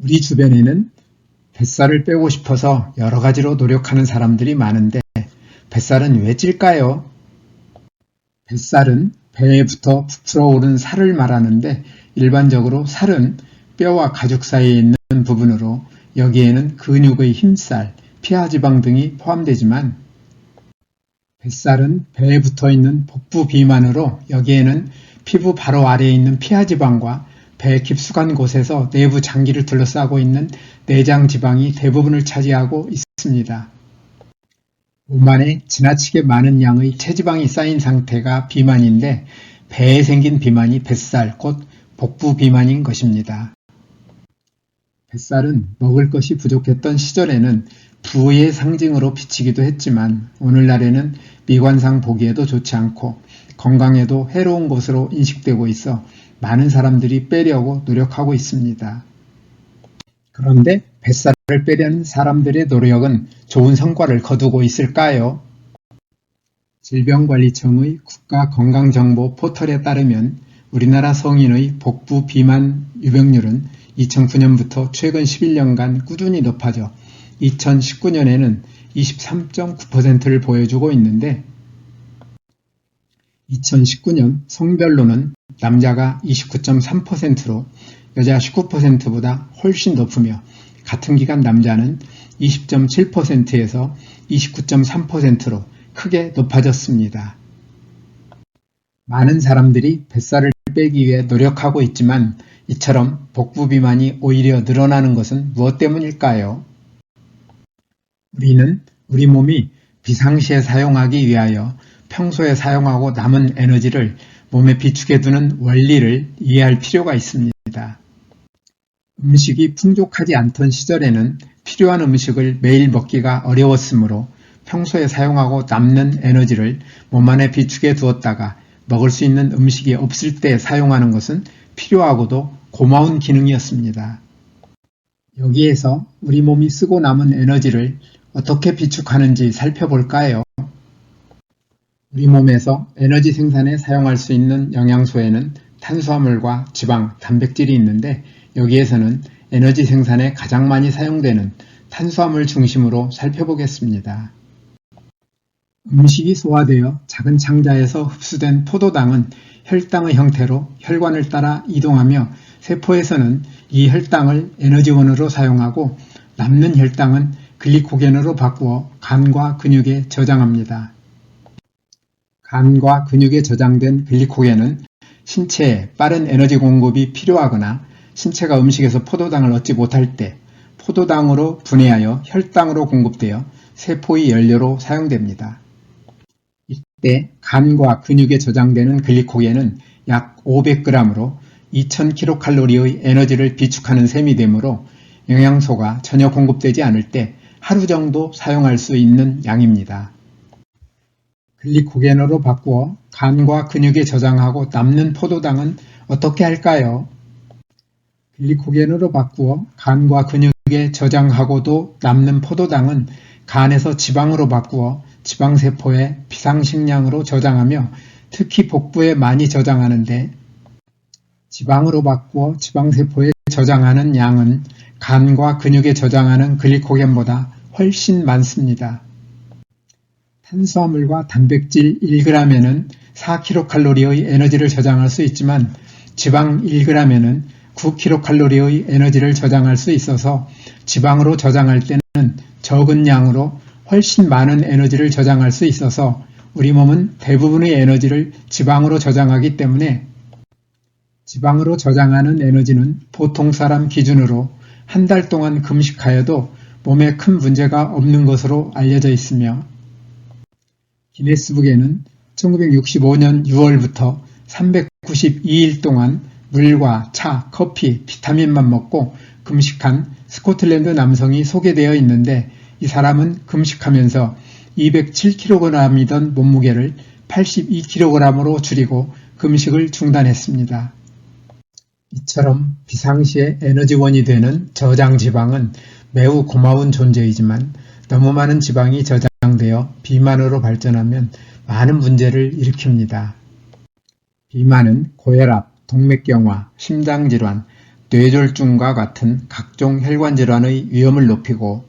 우리 주변에는 뱃살을 빼고 싶어서 여러 가지로 노력하는 사람들이 많은데 뱃살은 왜 찔까요? 뱃살은 배에부터 부풀어 오른 살을 말하는데 일반적으로 살은 뼈와 가죽 사이에 있는 부분으로 여기에는 근육의 힘살, 피하지방 등이 포함되지만 뱃살은 배에 붙어 있는 복부 비만으로 여기에는 피부 바로 아래에 있는 피하지방과 배 깊숙한 곳에서 내부 장기를 둘러싸고 있는 내장 지방이 대부분을 차지하고 있습니다. 몸 안에 지나치게 많은 양의 체지방이 쌓인 상태가 비만인데 배에 생긴 비만이 뱃살, 곧 복부 비만인 것입니다. 뱃살은 먹을 것이 부족했던 시절에는 부의 상징으로 비치기도 했지만 오늘날에는 미관상 보기에도 좋지 않고 건강에도 해로운 것으로 인식되고 있어 많은 사람들이 빼려고 노력하고 있습니다. 그런데 뱃살을 빼려는 사람들의 노력은 좋은 성과를 거두고 있을까요? 질병관리청의 국가건강정보 포털에 따르면 우리나라 성인의 복부 비만 유병률은 2009년부터 최근 11년간 꾸준히 높아져 2019년에는 23.9%를 보여주고 있는데 2019년 성별로는 남자가 29.3%로 여자 19%보다 훨씬 높으며 같은 기간 남자는 20.7%에서 29.3%로 크게 높아졌습니다. 많은 사람들이 뱃살을 빼기 위해 노력하고 있지만 이처럼 복부 비만이 오히려 늘어나는 것은 무엇 때문일까요? 우리는 우리 몸이 비상시에 사용하기 위하여 평소에 사용하고 남은 에너지를 몸에 비축해 두는 원리를 이해할 필요가 있습니다. 음식이 풍족하지 않던 시절에는 필요한 음식을 매일 먹기가 어려웠으므로 평소에 사용하고 남는 에너지를 몸 안에 비축해 두었다가 먹을 수 있는 음식이 없을 때 사용하는 것은 필요하고도 고마운 기능이었습니다. 여기에서 우리 몸이 쓰고 남은 에너지를 어떻게 비축하는지 살펴볼까요? 우리 몸에서 에너지 생산에 사용할 수 있는 영양소에는 탄수화물과 지방, 단백질이 있는데 여기에서는 에너지 생산에 가장 많이 사용되는 탄수화물 중심으로 살펴보겠습니다. 음식이 소화되어 작은 창자에서 흡수된 포도당은 혈당의 형태로 혈관을 따라 이동하며 세포에서는 이 혈당을 에너지원으로 사용하고 남는 혈당은 글리코겐으로 바꾸어 간과 근육에 저장합니다. 간과 근육에 저장된 글리코겐은 신체에 빠른 에너지 공급이 필요하거나 신체가 음식에서 포도당을 얻지 못할 때 포도당으로 분해하여 혈당으로 공급되어 세포의 연료로 사용됩니다. 이때 간과 근육에 저장되는 글리코겐은 약 500g으로 2000kcal의 에너지를 비축하는 셈이 되므로 영양소가 전혀 공급되지 않을 때 하루 정도 사용할 수 있는 양입니다. 글리코겐으로 바꾸어 간과 근육에 저장하고 남는 포도당은 어떻게 할까요? 글리코겐으로 바꾸어 간과 근육에 저장하고도 남는 포도당은 간에서 지방으로 바꾸어 지방세포에 비상식량으로 저장하며 특히 복부에 많이 저장하는데 지방으로 바꾸어 지방세포에 저장하는 양은 간과 근육에 저장하는 글리코겐보다 훨씬 많습니다. 탄수화물과 단백질 1g에는 4kcal의 에너지를 저장할 수 있지만 지방 1g에는 9kcal의 에너지를 저장할 수 있어서 지방으로 저장할 때는 적은 양으로 훨씬 많은 에너지를 저장할 수 있어서 우리 몸은 대부분의 에너지를 지방으로 저장하기 때문에 지방으로 저장하는 에너지는 보통 사람 기준으로 한 달 동안 금식하여도 몸에 큰 문제가 없는 것으로 알려져 있으며 기네스북에는 1965년 6월부터 392일 동안 물과 차, 커피, 비타민만 먹고 금식한 스코틀랜드 남성이 소개되어 있는데 이 사람은 금식하면서 207kg이던 몸무게를 82kg으로 줄이고 금식을 중단했습니다. 이처럼 비상시에 에너지원이 되는 저장지방은 매우 고마운 존재이지만 너무 많은 지방이 저장되어 비만으로 발전하면 많은 문제를 일으킵니다. 비만은 고혈압, 동맥경화, 심장질환, 뇌졸중과 같은 각종 혈관 질환의 위험을 높이고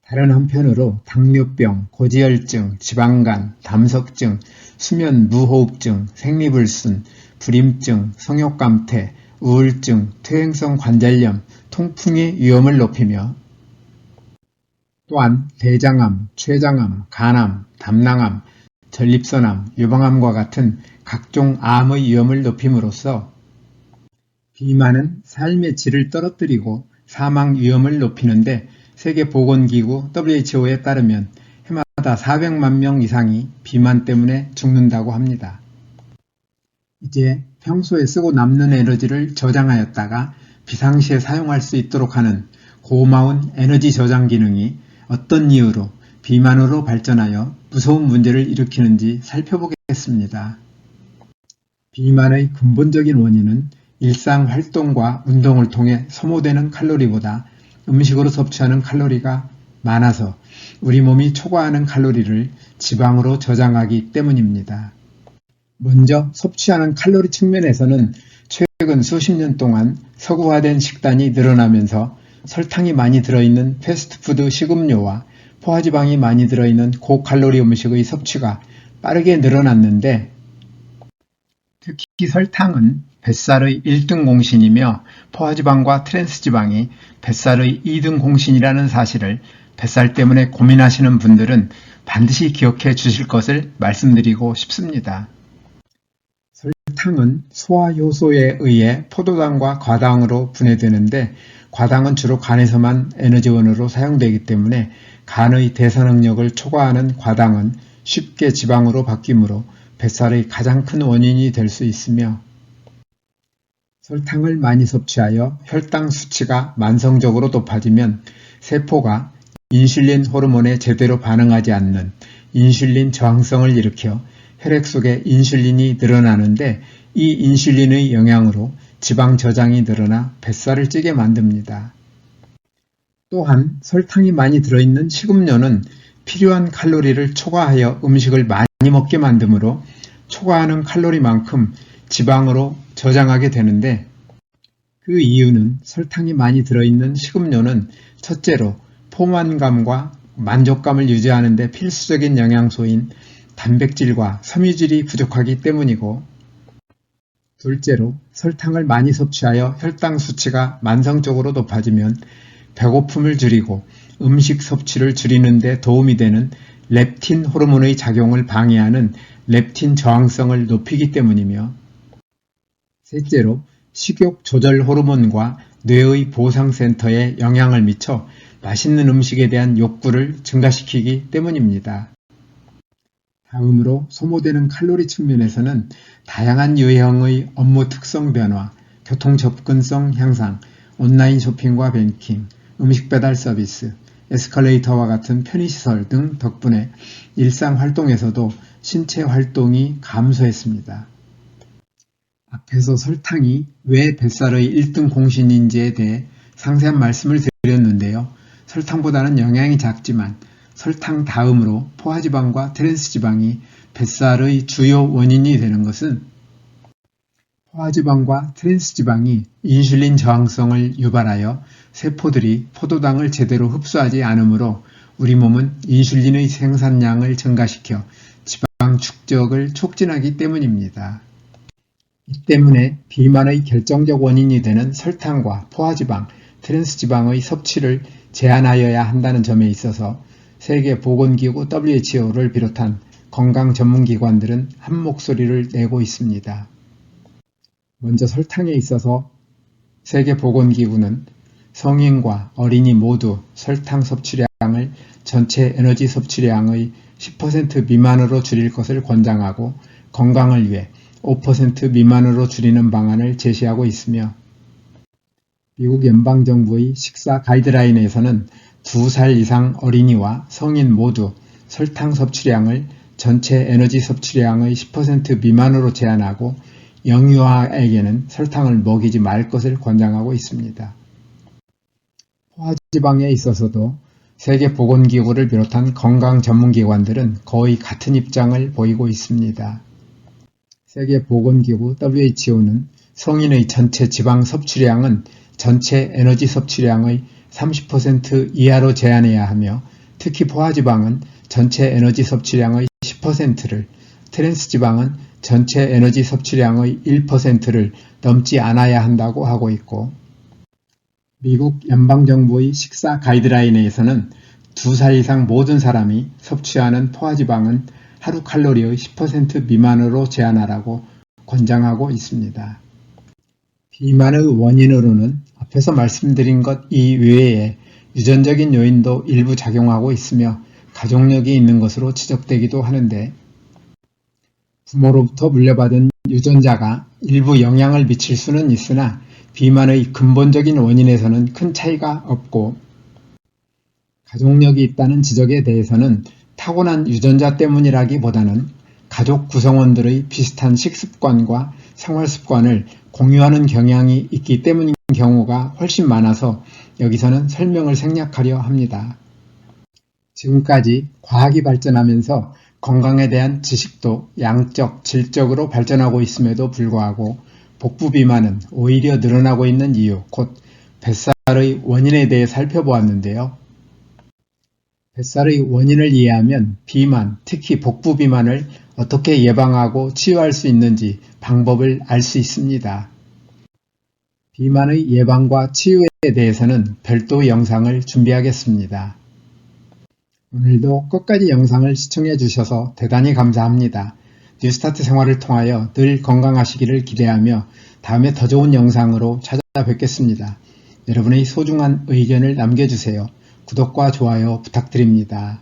다른 한편으로 당뇨병, 고지혈증, 지방간, 담석증, 수면 무호흡증, 생리불순, 불임증, 성욕감퇴, 우울증, 퇴행성 관절염, 통풍의 위험을 높이며 또한 대장암, 췌장암, 간암, 담낭암, 전립선암, 유방암과 같은 각종 암의 위험을 높임으로써 비만은 삶의 질을 떨어뜨리고 사망 위험을 높이는데 세계보건기구 WHO에 따르면 해마다 400만 명 이상이 비만 때문에 죽는다고 합니다. 이제 평소에 쓰고 남는 에너지를 저장하였다가 비상시에 사용할 수 있도록 하는 고마운 에너지 저장 기능이 어떤 이유로 비만으로 발전하여 무서운 문제를 일으키는지 살펴보겠습니다. 비만의 근본적인 원인은 일상 활동과 운동을 통해 소모되는 칼로리보다 음식으로 섭취하는 칼로리가 많아서 우리 몸이 초과하는 칼로리를 지방으로 저장하기 때문입니다. 먼저 섭취하는 칼로리 측면에서는 최근 수십 년 동안 서구화된 식단이 늘어나면서 설탕이 많이 들어있는 패스트푸드 식음료와 포화지방이 많이 들어있는 고칼로리 음식의 섭취가 빠르게 늘어났는데 특히 설탕은 뱃살의 1등 공신이며 포화지방과 트랜스지방이 뱃살의 2등 공신이라는 사실을 뱃살 때문에 고민하시는 분들은 반드시 기억해 주실 것을 말씀드리고 싶습니다. 설탕은 소화효소에 의해 포도당과 과당으로 분해되는데 과당은 주로 간에서만 에너지원으로 사용되기 때문에 간의 대사 능력을 초과하는 과당은 쉽게 지방으로 바뀌므로 뱃살의 가장 큰 원인이 될 수 있으며 설탕을 많이 섭취하여 혈당 수치가 만성적으로 높아지면 세포가 인슐린 호르몬에 제대로 반응하지 않는 인슐린 저항성을 일으켜 혈액 속에 인슐린이 늘어나는데 이 인슐린의 영향으로 지방 저장이 늘어나 뱃살을 찌게 만듭니다. 또한 설탕이 많이 들어있는 식음료는 필요한 칼로리를 초과하여 음식을 많이 먹게 만드므로 초과하는 칼로리만큼 지방으로 저장하게 되는데 그 이유는 설탕이 많이 들어있는 식음료는 첫째로 포만감과 만족감을 유지하는 데 필수적인 영양소인 단백질과 섬유질이 부족하기 때문이고 둘째로 설탕을 많이 섭취하여 혈당 수치가 만성적으로 높아지면 배고픔을 줄이고 음식 섭취를 줄이는 데 도움이 되는 렙틴 호르몬의 작용을 방해하는 렙틴 저항성을 높이기 때문이며 셋째로 식욕 조절 호르몬과 뇌의 보상센터에 영향을 미쳐 맛있는 음식에 대한 욕구를 증가시키기 때문입니다. 다음으로 소모되는 칼로리 측면에서는 다양한 유형의 업무 특성 변화, 교통 접근성 향상, 온라인 쇼핑과 뱅킹, 음식 배달 서비스, 에스컬레이터와 같은 편의시설 등 덕분에 일상 활동에서도 신체 활동이 감소했습니다. 앞에서 설탕이 왜 뱃살의 1등 공신인지에 대해 상세한 말씀을 드렸는데요. 설탕보다는 영양이 작지만 설탕 다음으로 포화지방과 트랜스지방이 뱃살의 주요 원인이 되는 것은 포화지방과 트랜스지방이 인슐린 저항성을 유발하여 세포들이 포도당을 제대로 흡수하지 않으므로 우리 몸은 인슐린의 생산량을 증가시켜 지방 축적을 촉진하기 때문입니다. 이 때문에 비만의 결정적 원인이 되는 설탕과 포화지방, 트랜스지방의 섭취를 제한하여야 한다는 점에 있어서 세계보건기구 WHO를 비롯한 건강 전문기관들은 한 목소리를 내고 있습니다. 먼저 설탕에 있어서 세계보건기구는 성인과 어린이 모두 설탕 섭취량을 전체 에너지 섭취량의 10% 미만으로 줄일 것을 권장하고 건강을 위해 5% 미만으로 줄이는 방안을 제시하고 있으며 미국 연방정부의 식사 가이드라인에서는 2살 이상 어린이와 성인 모두 설탕 섭취량을 전체 에너지 섭취량의 10% 미만으로 제한하고 영유아에게는 설탕을 먹이지 말 것을 권장하고 있습니다. 포화지방에 있어서도 세계보건기구를 비롯한 건강 전문기관들은 거의 같은 입장을 보이고 있습니다. 세계보건기구 WHO는 성인의 전체 지방 섭취량은 전체 에너지 섭취량의 30% 이하로 제한해야 하며 특히 포화지방은 전체 에너지 섭취량의 10%를, 트랜스지방은 전체 에너지 섭취량의 1%를 넘지 않아야 한다고 하고 있고, 미국 연방정부의 식사 가이드라인에서는 2살 이상 모든 사람이 섭취하는 포화지방은 하루 칼로리의 10% 미만으로 제한하라고 권장하고 있습니다. 비만의 원인으로는 앞에서 말씀드린 것 이외에 유전적인 요인도 일부 작용하고 있으며 가족력이 있는 것으로 지적되기도 하는데, 부모로부터 물려받은 유전자가 일부 영향을 미칠 수는 있으나 비만의 근본적인 원인에서는 큰 차이가 없고, 가족력이 있다는 지적에 대해서는 타고난 유전자 때문이라기보다는 가족 구성원들의 비슷한 식습관과 생활습관을 공유하는 경향이 있기 때문인 경우가 훨씬 많아서 여기서는 설명을 생략하려 합니다. 지금까지 과학이 발전하면서 건강에 대한 지식도 양적, 질적으로 발전하고 있음에도 불구하고 복부 비만은 오히려 늘어나고 있는 이유, 곧 뱃살의 원인에 대해 살펴보았는데요. 뱃살의 원인을 이해하면 비만, 특히 복부 비만을 어떻게 예방하고 치유할 수 있는지 방법을 알 수 있습니다. 비만의 예방과 치유에 대해서는 별도 영상을 준비하겠습니다. 오늘도 끝까지 영상을 시청해 주셔서 대단히 감사합니다. 뉴스타트 생활을 통하여 늘 건강하시기를 기대하며 다음에 더 좋은 영상으로 찾아뵙겠습니다. 여러분의 소중한 의견을 남겨주세요. 구독과 좋아요 부탁드립니다.